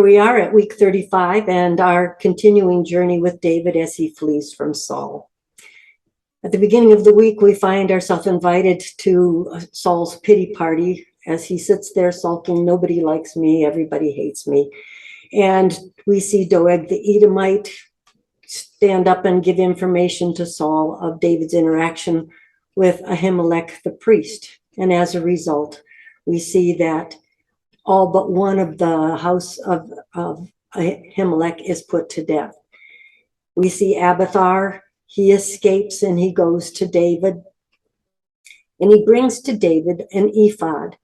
we are at week 35 and our continuing journey with David as he flees from Saul. At the beginning of the week, we find ourselves invited to Saul's pity party as he sits there sulking, nobody likes me, everybody hates me. And we see Doeg the Edomite stand up and give information to Saul of David's interaction with Ahimelech the priest. And as a result, we see that all but one of the house of Ahimelech is put to death. We see Abiathar, he escapes and he goes to David. And he brings to David an ephod,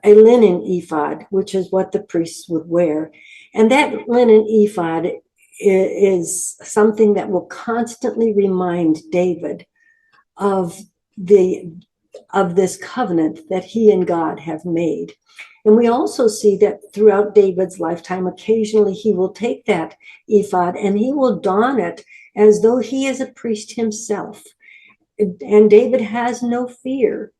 a linen ephod, which is what the priests would wear. And that linen ephod is something that will constantly remind David of this covenant that he and God have made. And we also see that throughout David's lifetime, occasionally he will take that ephod and he will don it as though he is a priest himself. And David has no fear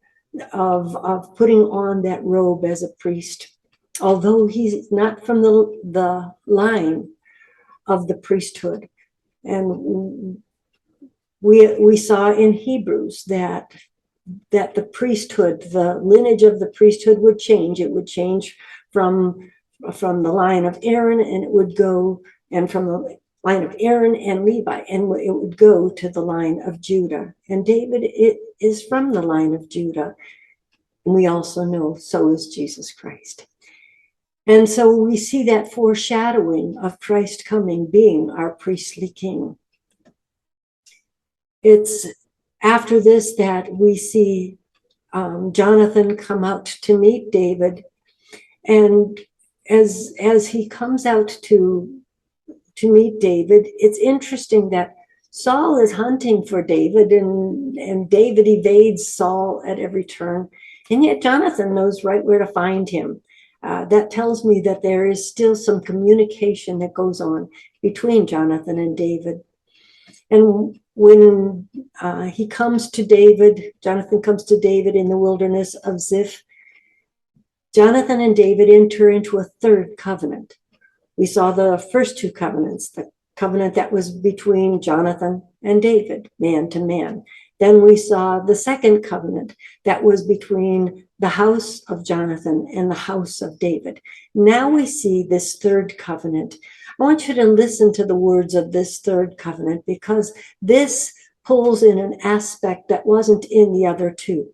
of putting on that robe as a priest, although he's not from the line of the priesthood. And we saw in Hebrews that the priesthood, the lineage of the priesthood would change. It would change from the line of Aaron, and it would go, and from the line of Aaron and Levi, and it would go to the line of Judah. And David is from the line of Judah. And we also know so is Jesus Christ. And so we see that foreshadowing of Christ coming, being our priestly king. It's after this that we see Jonathan come out to meet David. And as he comes out to meet David, it's interesting that Saul is hunting for David, and David evades Saul at every turn. And yet Jonathan knows right where to find him. That tells me that there is still some communication that goes on between Jonathan and David. And when he comes to David, Jonathan comes to David in the wilderness of Ziph, Jonathan and David enter into a third covenant. We saw the first two covenants, the covenant that was between Jonathan and David, man to man. Then we saw the second covenant that was between the house of Jonathan and the house of David. Now we see this third covenant. I want you to listen to the words of this third covenant, because this pulls in an aspect that wasn't in the other two.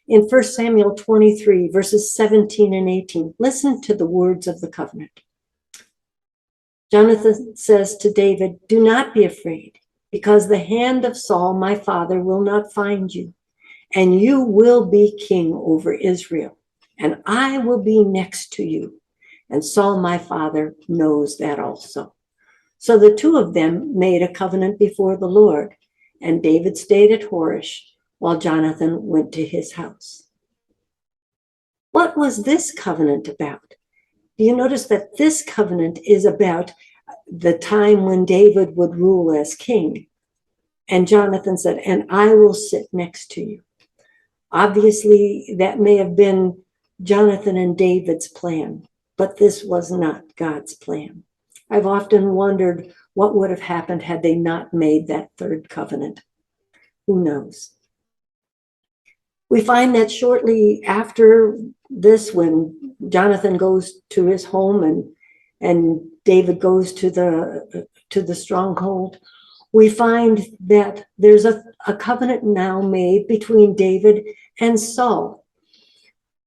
In 1 Samuel 23, verses 17 and 18, listen to the words of the covenant. Jonathan says to David, "Do not be afraid, because the hand of Saul, my father, will not find you, and you will be king over Israel, and I will be next to you. And Saul, my father, knows that also." So the two of them made a covenant before the Lord, and David stayed at Horish while Jonathan went to his house. What was this covenant about? Do you notice that this covenant is about the time when David would rule as king? And Jonathan said, "And I will sit next to you." Obviously, that may have been Jonathan and David's plan, but this was not God's plan. I've often wondered what would have happened had they not made that third covenant. Who knows? We find that shortly after this, when Jonathan goes to his home and David goes to the stronghold, we find that there's a covenant now made between David and Saul.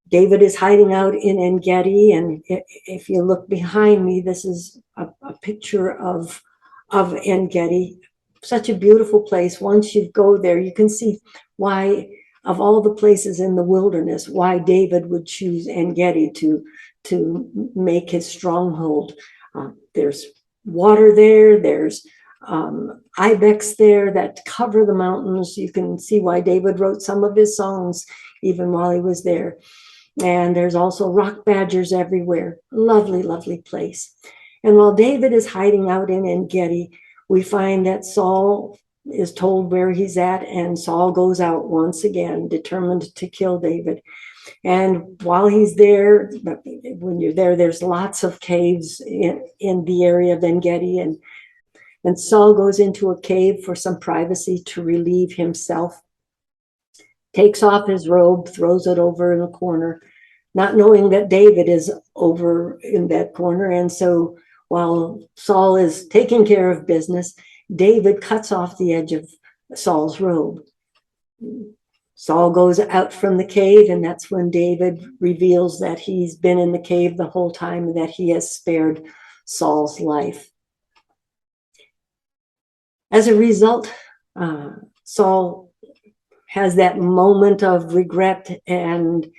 David is hiding out in En-Gedi, and if you look behind me, this is a picture of En-Gedi. Such a beautiful place. Once you go there, you can see why, of all the places in the wilderness, why David would choose En-Gedi to make his stronghold. There's water there, there's ibex there that cover the mountains. You can see why David wrote some of his songs even while he was there. And there's also rock badgers everywhere. Lovely, lovely place. And while David is hiding out in En-Gedi, we find that Saul is told where he's at, and Saul goes out once again, determined to kill David. And while he's there, when you're there, there's lots of caves in the area of En-Gedi, and Saul goes into a cave for some privacy to relieve himself, takes off his robe, throws it over in a corner, not knowing that David is over in that corner. And so while Saul is taking care of business, David cuts off the edge of Saul's robe. Saul goes out from the cave, and that's when David reveals that he's been in the cave the whole time and that he has spared Saul's life. As a result, Saul has that moment of regret and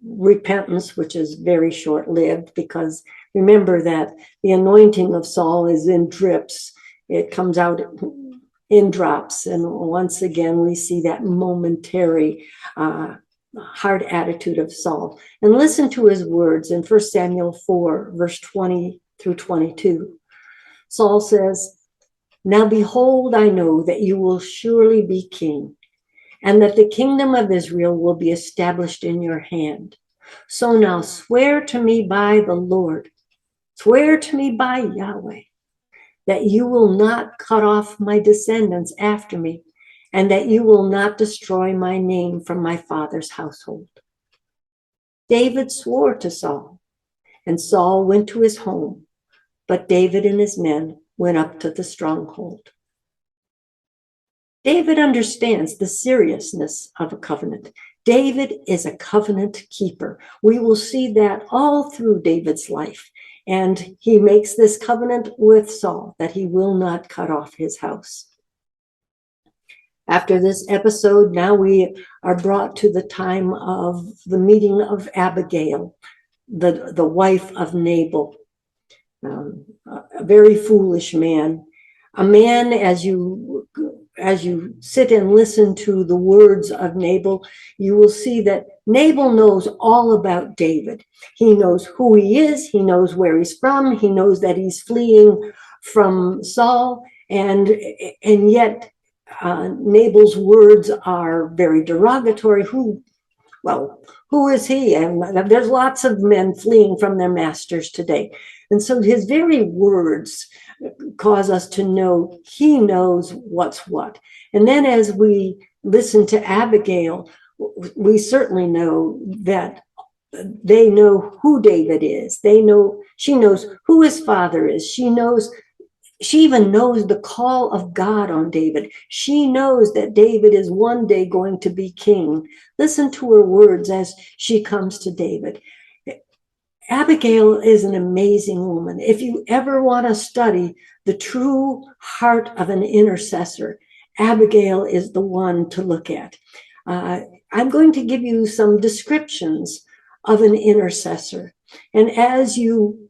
repentance, which is very short-lived, because remember that the anointing of Saul is in drips. It comes out in drops. And once again, we see that momentary hard attitude of Saul. And listen to his words in 1 Samuel 4, verse 20 through 22. Saul says, "Now behold, I know that you will surely be king, and that the kingdom of Israel will be established in your hand. So now swear to me by the Lord, swear to me by Yahweh, that you will not cut off my descendants after me, and that you will not destroy my name from my father's household." David swore to Saul, and Saul went to his home, but David and his men went up to the stronghold. David understands the seriousness of a covenant. David is a covenant keeper. We will see that all through David's life. And he makes this covenant with Saul that he will not cut off his house. After this episode, now we are brought to the time of the meeting of Abigail, the wife of Nabal, a very foolish man. A man, as you sit and listen to the words of Nabal, you will see that Nabal knows all about David. He knows who he is. He knows where he's from. He knows that he's fleeing from Saul. And yet Nabal's words are very derogatory. Who is he? And there's lots of men fleeing from their masters today. And so his very words cause us to know he knows what's what. And then as we listen to Abigail, we certainly know that they know who David is. She knows who his father is. She even knows the call of God on David. She knows that David is one day going to be king. Listen to her words as she comes to David. Abigail is an amazing woman. If you ever want to study the true heart of an intercessor, Abigail is the one to look at. I'm going to give you some descriptions of an intercessor. And as you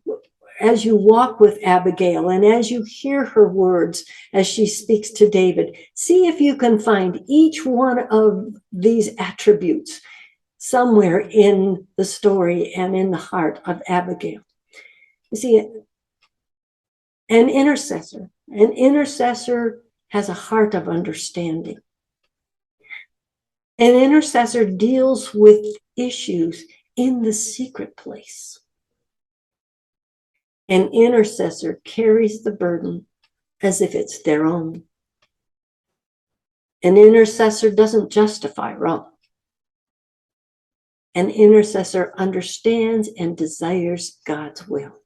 walk with Abigail and as you hear her words as she speaks to David, see if you can find each one of these attributes somewhere in the story and in the heart of Abigail. You see, an intercessor has a heart of understanding. An intercessor deals with issues in the secret place. An intercessor carries the burden as if it's their own. An intercessor doesn't justify wrong. An intercessor understands and desires God's will.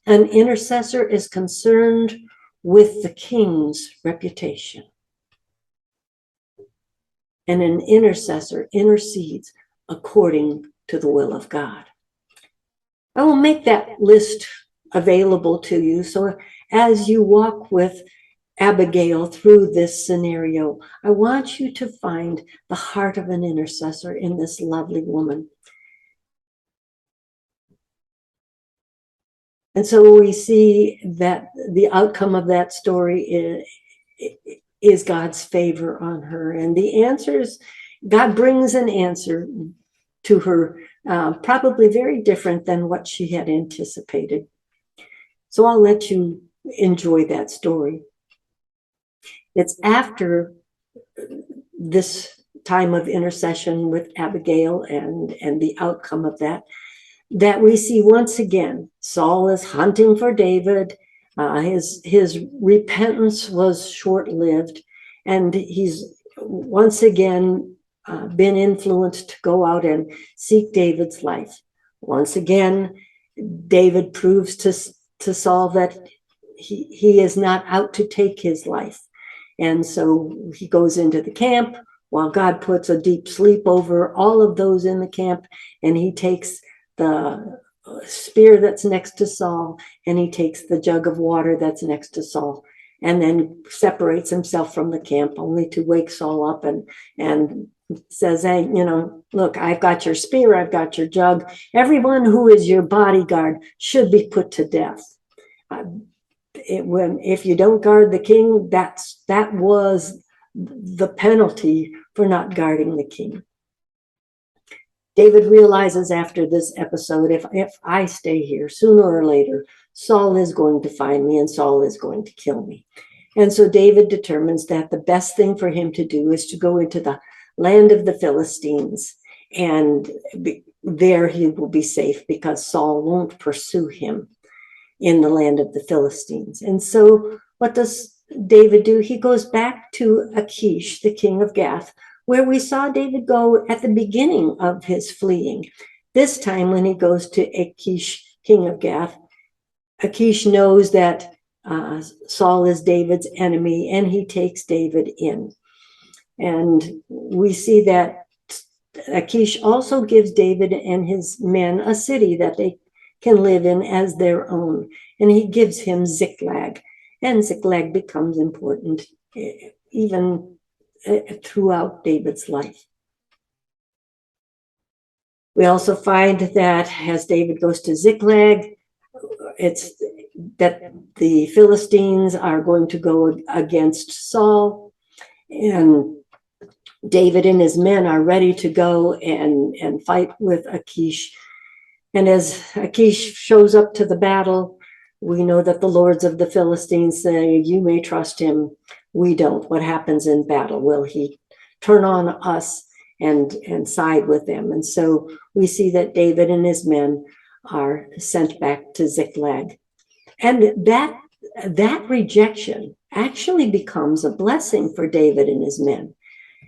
An intercessor is concerned with the king's reputation. And an intercessor intercedes according to the will of God. I will make that list available to you. So as you walk with Abigail through this scenario, I want you to find the heart of an intercessor in this lovely woman. And so we see that the outcome of that story is God's favor on her. And the answers, God brings an answer to her, probably very different than what she had anticipated. So I'll let you enjoy that story. It's after this time of intercession with Abigail and the outcome of that, that we see once again, Saul is hunting for David. His repentance was short-lived, and he's once again been influenced to go out and seek David's life. Once again, David proves to Saul that he is not out to take his life. And so he goes into the camp while God puts a deep sleep over all of those in the camp, and he takes the spear that's next to Saul, and he takes the jug of water that's next to Saul, and then separates himself from the camp, only to wake Saul up and says, hey, look, I've got your spear, I've got your jug. Everyone who is your bodyguard should be put to death. If you don't guard the king, that was the penalty for not guarding the king. David realizes after this episode, if I stay here, sooner or later, Saul is going to find me and Saul is going to kill me. And so David determines that the best thing for him to do is to go into the land of the Philistines, and there he will be safe because Saul won't pursue him in the land of the Philistines. And so what does David do? He goes back to Achish, the king of Gath, where we saw David go at the beginning of his fleeing. This time when he goes to Achish, king of Gath, Achish knows that Saul is David's enemy, and he takes David in. And we see that Achish also gives David and his men a city that they can live in as their own. And he gives him Ziklag. And Ziklag becomes important even throughout David's life. We also find that as David goes to Ziklag, it's that the Philistines are going to go against Saul, and David and his men are ready to go and fight with Achish. And as Achish shows up to the battle, we know that the lords of the Philistines say, you may trust him, we don't. What happens in battle? Will he turn on us and side with them? And so we see that David and his men are sent back to Ziklag. And that rejection actually becomes a blessing for David and his men.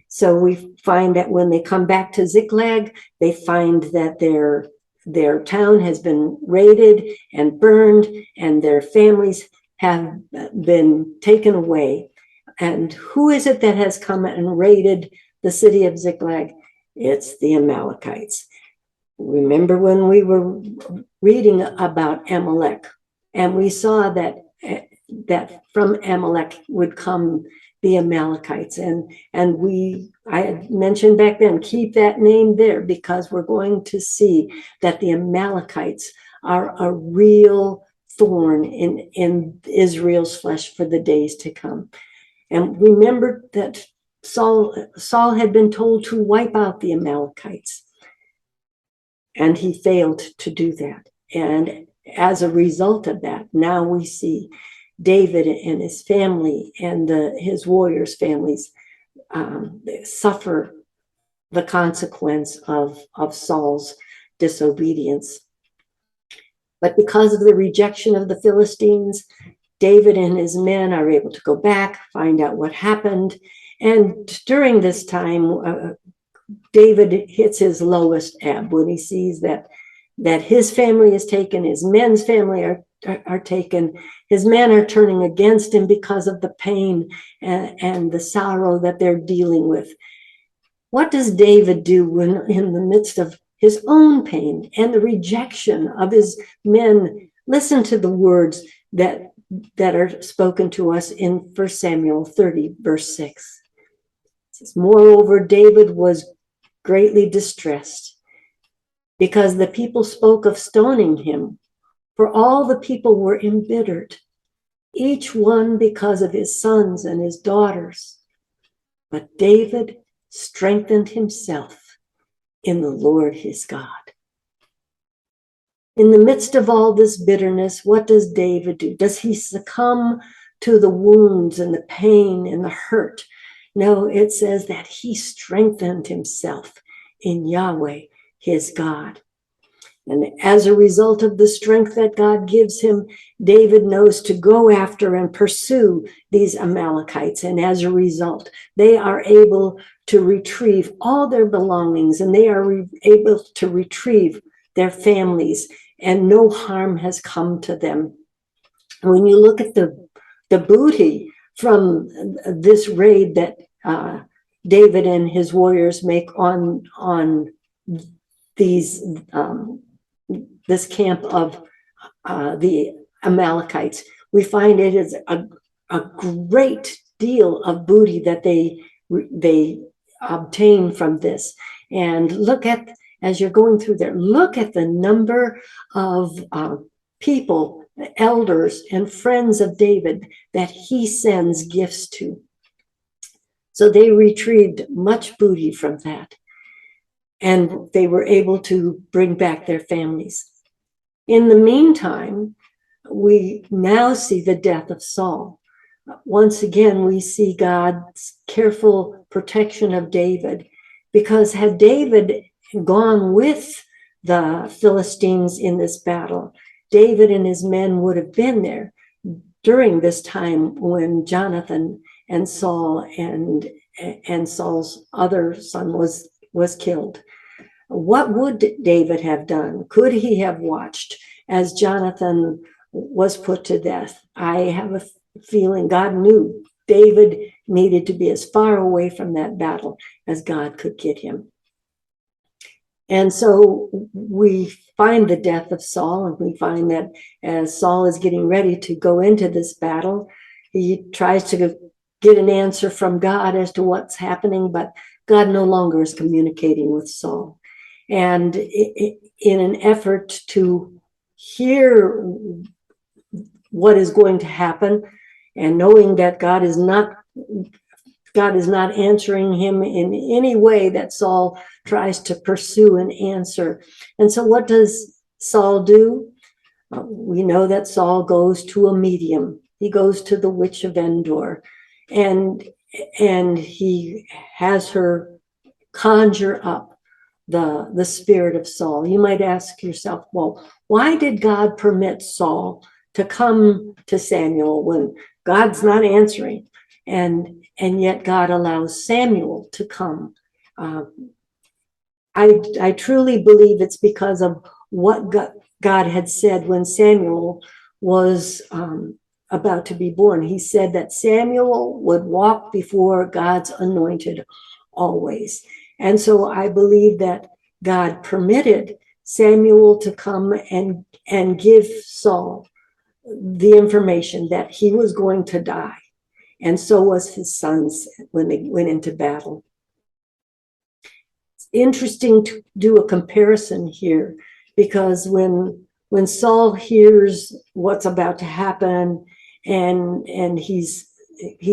So we find that when they come back to Ziklag, they find that their town has been raided and burned, and their families have been taken away. And who is it that has come and raided the city of Ziklag? It's the Amalekites. Remember when we were reading about Amalek, and we saw that from Amalek would come the Amalekites. And I had mentioned back then, keep that name there, because we're going to see that the Amalekites are a real thorn in Israel's flesh for the days to come. And remember that Saul had been told to wipe out the Amalekites, and he failed to do that. And as a result of that, now we see David and his family and his warriors' families suffer the consequence of Saul's disobedience. But because of the rejection of the Philistines, David and his men are able to go back, find out what happened. And during this time, David hits his lowest ebb when he sees that his family is taken, his men's family are taken, his men are turning against him because of the pain and the sorrow that they're dealing with. What does David do when in the midst of his own pain and the rejection of his men? Listen to the words that are spoken to us in 1 Samuel 30, verse 6. It says, moreover, David was greatly distressed because the people spoke of stoning him, for all the people were embittered, each one because of his sons and his daughters. But David strengthened himself in the Lord his God. In the midst of all this bitterness, what does David do? Does he succumb to the wounds and the pain and the hurt No, it says that he strengthened himself in Yahweh, his God. And as a result of the strength that God gives him, David knows to go after and pursue these Amalekites. And as a result, they are able to retrieve all their belongings, and they are able to retrieve their families, and no harm has come to them. When you look at the booty from this raid that David and his warriors make on these this camp of the Amalekites, we find it is a great deal of booty that they obtain from this. And look at, as you're going through there, look at the number of people, elders and friends of David that he sends gifts to. So they retrieved much booty from that, and they were able to bring back their families. In the meantime, we now see the death of Saul. Once again, we see God's careful protection of David, because had David gone with the Philistines in this battle, David and his men would have been there during this time when Jonathan and Saul and Saul's other son was killed. What would David have done? Could he have watched as Jonathan was put to death? I have a feeling God knew David needed to be as far away from that battle as God could get him. And so we find the death of Saul, and we find that as Saul is getting ready to go into this battle, he tries to get an answer from God as to what's happening, but God no longer is communicating with Saul. And in an effort to hear what is going to happen, and knowing that God is not answering him in any way, that Saul tries to pursue an answer. And so what does Saul do? We know that Saul goes to a medium. He goes to the witch of Endor, and he has her conjure up the spirit of Saul. You might ask yourself, well, why did God permit Saul to come to Samuel when God's not answering? And yet God allows Samuel to come. I truly believe it's because of what God had said when Samuel was about to be born. He said that Samuel would walk before God's anointed always. And so I believe that God permitted Samuel to come and give Saul the information that he was going to die. And so was his sons when they went into battle. It's interesting to do a comparison here, because when Saul hears what's about to happen, and he's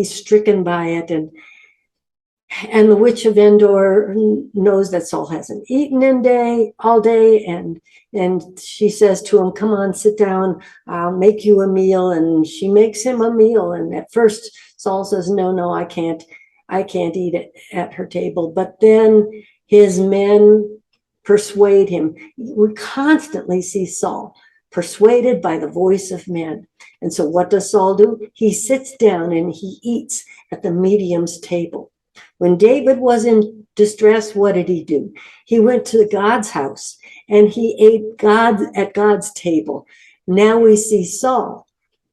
stricken by it, and the witch of Endor knows that Saul hasn't eaten all day, and she says to him, come on, sit down, I'll make you a meal. And she makes him a meal. And at first Saul says, no, I can't eat it at her table. But then his men persuade him. We constantly see Saul persuaded by the voice of men. And so what does Saul do? He sits down and he eats at the medium's table. When David was in distress, what did he do? He went to God's house and he ate at God's table. Now we see Saul.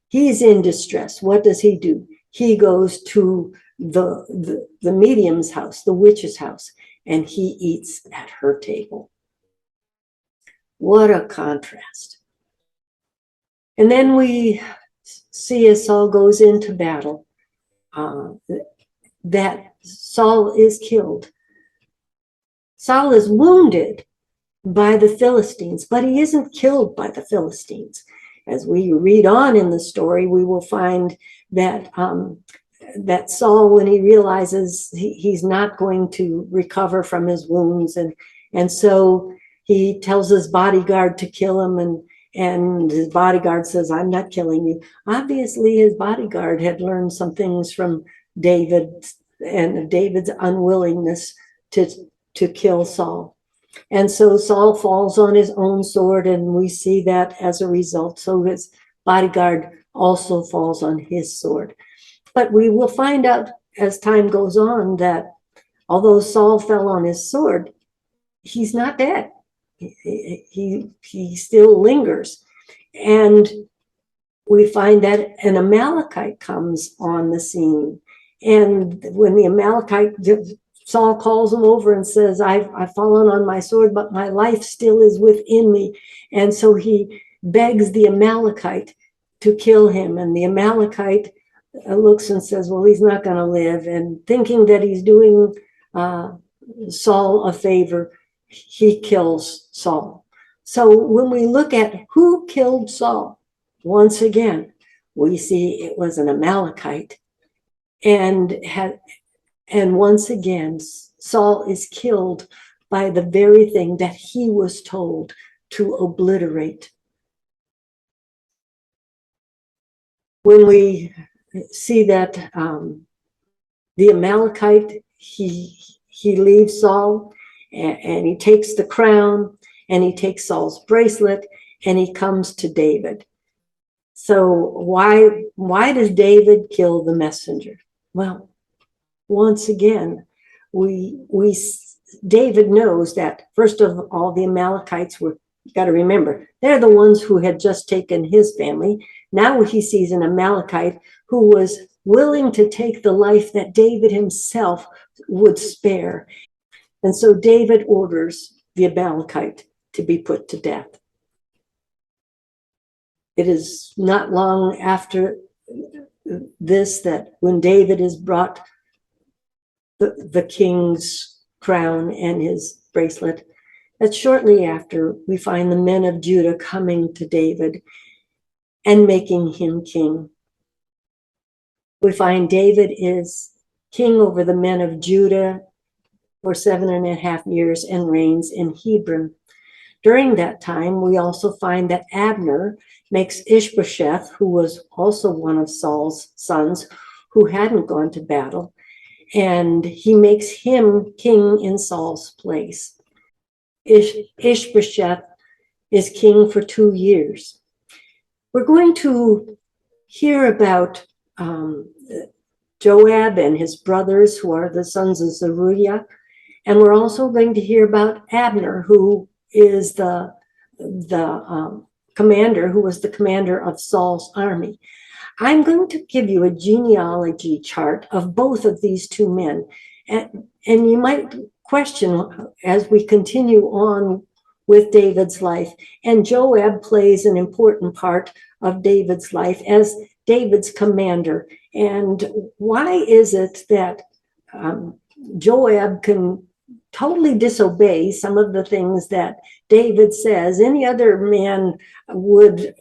He's in distress. What does he do? He goes to the medium's house, the witch's house, and he eats at her table. What a contrast. And then we see as Saul goes into battle, that Saul is killed. Saul is wounded by the Philistines, but he isn't killed by the Philistines. As we read on in the story, we will find that that Saul, when he realizes he's not going to recover from his wounds, and so he tells his bodyguard to kill him, and his bodyguard says, I'm not killing you. Obviously, his bodyguard had learned some things from David and David's unwillingness to kill Saul. And so Saul falls on his own sword, and we see that as a result. So his bodyguard also falls on his sword. But we will find out as time goes on that although Saul fell on his sword, he's not dead. He still lingers. And we find that an Amalekite comes on the scene. And when the Amalekite, Saul calls him over and says, I've fallen on my sword, but my life still is within me. And so he begs the Amalekite to kill him. And the Amalekite looks and says, well, he's not going to live. And thinking that he's doing Saul a favor, he kills Saul. So when we look at who killed Saul, once again, we see it was an Amalekite. And once again, Saul is killed by the very thing that he was told to obliterate. When we see that the Amalekite, he leaves Saul, and he takes the crown, and he takes Saul's bracelet, and he comes to David. So why does David kill the messenger? Well, once again, David knows that, first of all, the Amalekites were, you got to remember, they're the ones who had just taken his family. Now he sees an Amalekite who was willing to take the life that David himself would spare. And so David orders the Amalekite to be put to death. It is not long after this that when David is brought the king's crown and his bracelet, that shortly after we find the men of Judah coming to David and making him king. We find David is king over the men of Judah for 7.5 years and reigns in Hebron. During that time, we also find that Abner makes Ishbosheth, who was also one of Saul's sons, who hadn't gone to battle, and he makes him king in Saul's place. Ishbosheth is king for 2 years. We're going to hear about Joab and his brothers, who are the sons of Zeruiah, and we're also going to hear about Abner, who is the commander, who was the commander of Saul's army. I'm going to give you a genealogy chart of both of these two men. And you might question as we continue on with David's life. And Joab plays an important part of David's life as David's commander. And why is it that Joab can totally disobey some of the things that David says? Any other man would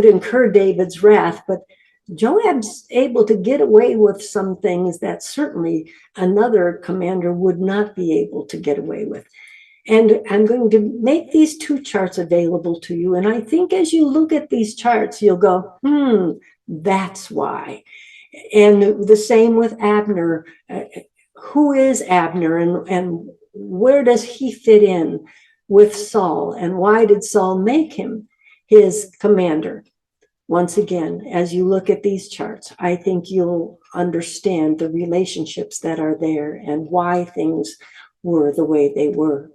incur David's wrath, but Joab's able to get away with some things that certainly another commander would not be able to get away with. And I'm going to make these two charts available to you. And I think as you look at these charts, you'll go, that's why. And the same with Abner. Who is Abner, and where does he fit in with Saul? And why did Saul make him his commander? Once again, as you look at these charts, I think you'll understand the relationships that are there and why things were the way they were.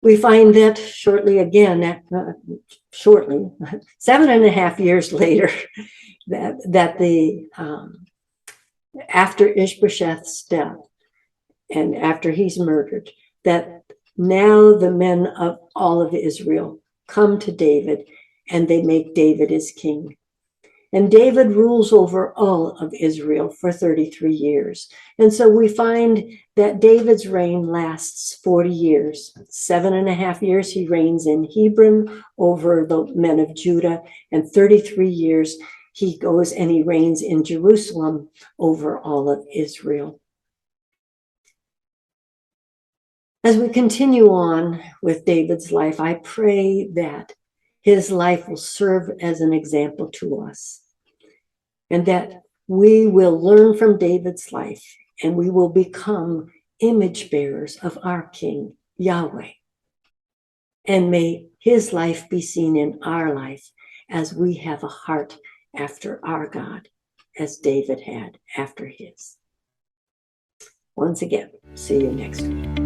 We find that shortly, 7.5 years later, that after Ishbosheth's death and after he's murdered, that now the men of all of Israel come to David and they make David his king. And David rules over all of Israel for 33 years. And so we find that David's reign lasts 40 years. 7.5 years he reigns in Hebron over the men of Judah, and 33 years he goes and he reigns in Jerusalem over all of Israel. As we continue on with David's life, I pray that his life will serve as an example to us, and that we will learn from David's life, and we will become image bearers of our King, Yahweh. And may his life be seen in our life as we have a heart after our God, as David had after his. Once again, see you next week.